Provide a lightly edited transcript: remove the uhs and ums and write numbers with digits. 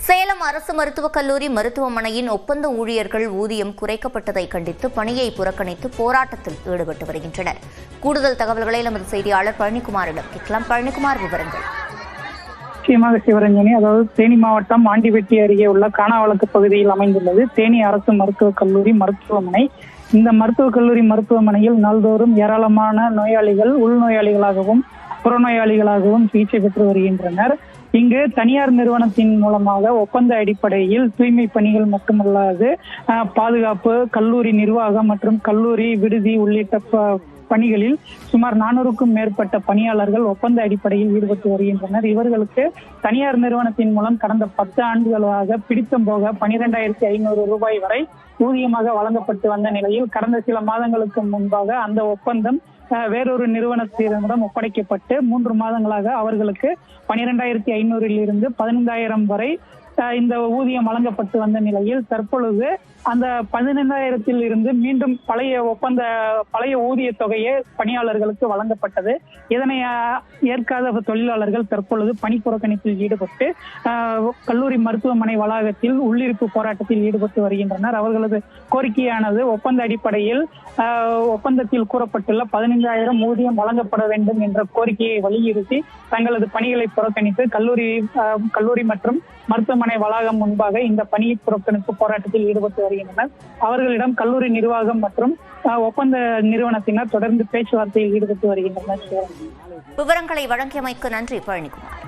சேலம் அரசு மருத்துவக் கல்லூரி மருத்துவமனையின் ஒப்பந்த ஊழியர்கள் ஊதியம் குறைக்கப்பட்டதை கண்டித்து பணியை புறக்கணித்து போராட்டத்தில் ஈடுபட்டு வருகின்றனர். கூடுதல் தகவல்களை நமது செய்தியாளர் பழனிக்குமாரிடம் கேட்கலாம். பழனிக்குமார், விவரங்கள். நிச்சயமாக சிவரஞ்சனி, அதாவது தேனி மாவட்டம் ஆண்டிவெட்டி அருகே உள்ள காணாவளக்கு பகுதியில் அமைந்துள்ளது தேனி அரசு மருத்துவக் கல்லூரி மருத்துவமனை. இந்த மருத்துவக் கல்லூரி மருத்துவமனையில் நாள்தோறும் ஏராளமான நோயாளிகள் உள்நோயாளிகளாகவும் புறநோயாளிகளாகவும் சிகிச்சை பெற்று வருகின்றனர். இங்கு தனியார் நிறுவனத்தின் மூலமாக ஒப்பந்த அடிப்படையில் தூய்மை பணிகள் மட்டுமல்லாது பாதுகாப்பு, கல்லூரி நிர்வாகம் மற்றும் கல்லூரி விடுதி உள்ளிட்ட பணிகளில் சுமார் 400க்கும் மேற்பட்ட பணியாளர்கள் ஒப்பந்த அடிப்படையில் ஈடுபட்டு வருகின்றனர். இவர்களுக்கு தனியார் நிறுவனத்தின் மூலம் கடந்த 10 ஆண்டுகளாக பிடித்தம் போக 12,500 ரூபாய் வரை ஊதியமாக வழங்கப்பட்டு வந்த நிலையில் கடந்த சில மாதங்களுக்கு முன்பாக அந்த ஒப்பந்தம் வேறொரு நிறுவனத்திடம் ஒப்படைக்கப்பட்டு 3 மாதங்களாக அவர்களுக்கு 12,500 இருந்து 15,000 வரை இந்த ஊதியம் வழங்கப்பட்டு வந்த நிலையில் தற்பொழுது அந்த 15,000 இருந்து மீண்டும் பழைய ஊதிய தொகையே பணியாளர்களுக்கு வழங்கப்பட்டது. இதனை ஏற்காத தொழிலாளர்கள் தற்பொழுது பணி புறக்கணிப்பில் ஈடுபட்டு கல்லூரி மருத்துவமனை வளாகத்தில் உள்ளிருப்பு போராட்டத்தில் ஈடுபட்டு வருகின்றனர். அவர்களது கோரிக்கையானது ஒப்பந்த அடிப்படையில் ஒப்பந்தத்தில் கூறப்பட்டுள்ள 15,000 ஊதியம் வழங்கப்பட வேண்டும் என்ற கோரிக்கையை வலியுறுத்தி தங்களது பணிகளை புறக்கணித்து கல்லூரி மற்றும் மருத்துவமனை வளாகம் முன்பாக இந்த பணி புறக்கணிப்பு போராட்டத்தில் ஈடுபட்டு வருகின்றனர். அவர்களிடம் கல்லூரி நிர்வாகம் மற்றும் ஒப்பந்த நிறுவனத்தினர் தொடர்ந்து பேச்சுவார்த்தையில் ஈடுபட்டு வருகின்றனர். விவரங்களை வழங்கியமைக்கு நன்றி பழனிக்குமார்.